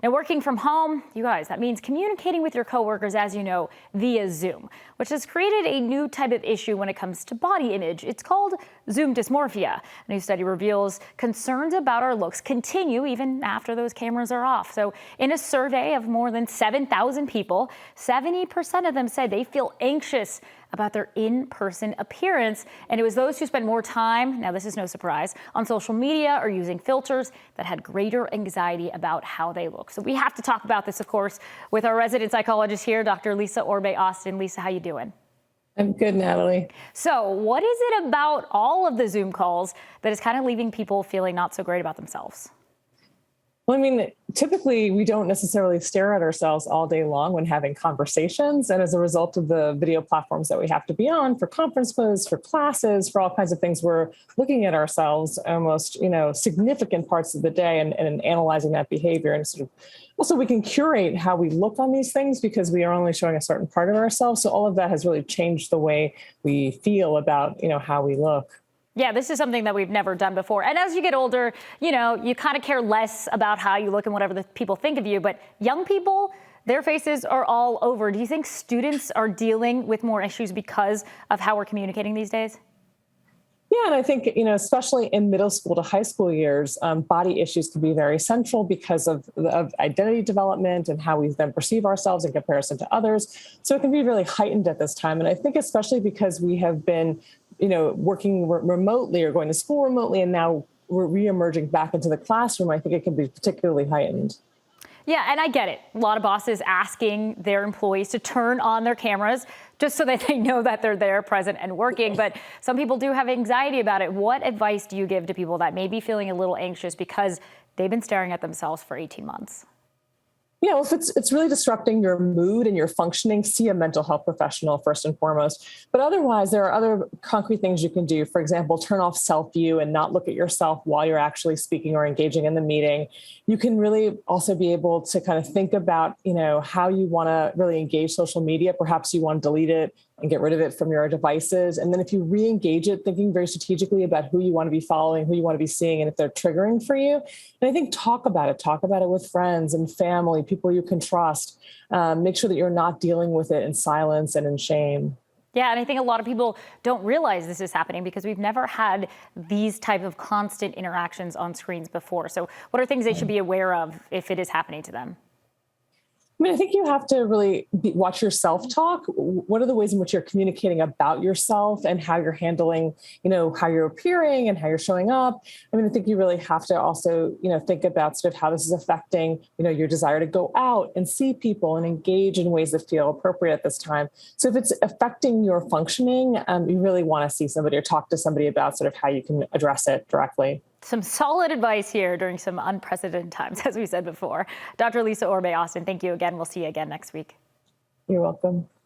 Now, working from home, you guys, that means communicating with your coworkers, as you know, via Zoom, which has created a new type of issue when it comes to body image. It's called Zoom dysmorphia. A new study reveals concerns about our looks continue even after those cameras are off. So in a survey of more than 7,000 people, 70% of them said they feel anxious about their in-person appearance. And it was those who spent more time, now this is no surprise, on social media or using filters that had greater anxiety about how they look. So we have to talk about this, of course, with our resident psychologist here, Dr. Lisa Orbe-Austin. Lisa, how you doing? I'm good, Natalie. So what is it about all of the Zoom calls that is kind of leaving people feeling not so great about themselves? Well, I mean, typically we don't necessarily stare at ourselves all day long when having conversations. And as a result of the video platforms that we have to be on for conferences, for classes, for all kinds of things, we're looking at ourselves almost, significant parts of the day and analyzing that behavior. And sort of also we can curate how we look on these things because we are only showing a certain part of ourselves. So all of that has really changed the way we feel about, how we look. Yeah, this is something that we've never done before. And as you get older, you kind of care less about how you look and whatever the people think of you. But young people, their faces are all over. Do you think students are dealing with more issues because of how we're communicating these days? Yeah, and I think, especially in middle school to high school years, body issues can be very central because of identity development and how we then perceive ourselves in comparison to others. So it can be really heightened at this time. And I think especially because we have been working remotely or going to school remotely, and now we're reemerging back into the classroom, I think it can be particularly heightened. Yeah, and I get it. A lot of bosses asking their employees to turn on their cameras just so that they know that they're there, present and working. But some people do have anxiety about it. What advice do you give to people that may be feeling a little anxious because they've been staring at themselves for 18 months? If it's really disrupting your mood and your functioning, see a mental health professional first and foremost. But otherwise, there are other concrete things you can do. For example, turn off self-view and not look at yourself while you're actually speaking or engaging in the meeting. You can really also be able to kind of think about, how you want to really engage social media. Perhaps you want to delete it and get rid of it from your devices. And then if you re-engage it, thinking very strategically about who you want to be following, who you want to be seeing, and if they're triggering for you. And I think talk about it with friends and family, people you can trust. Make sure that you're not dealing with it in silence and in shame. Yeah, and I think a lot of people don't realize this is happening because we've never had these type of constant interactions on screens before. So what are things they should be aware of if it is happening to them? I think you have to really watch your self-talk. What are the ways in which you're communicating about yourself and how you're handling, how you're appearing and how you're showing up? I think you really have to also, think about sort of how this is affecting, your desire to go out and see people and engage in ways that feel appropriate at this time. So if it's affecting your functioning, you really want to see somebody or talk to somebody about sort of how you can address it directly. Some solid advice here during some unprecedented times, as we said before. Dr. Lisa Orbe-Austin, thank you again. We'll see you again next week. You're welcome.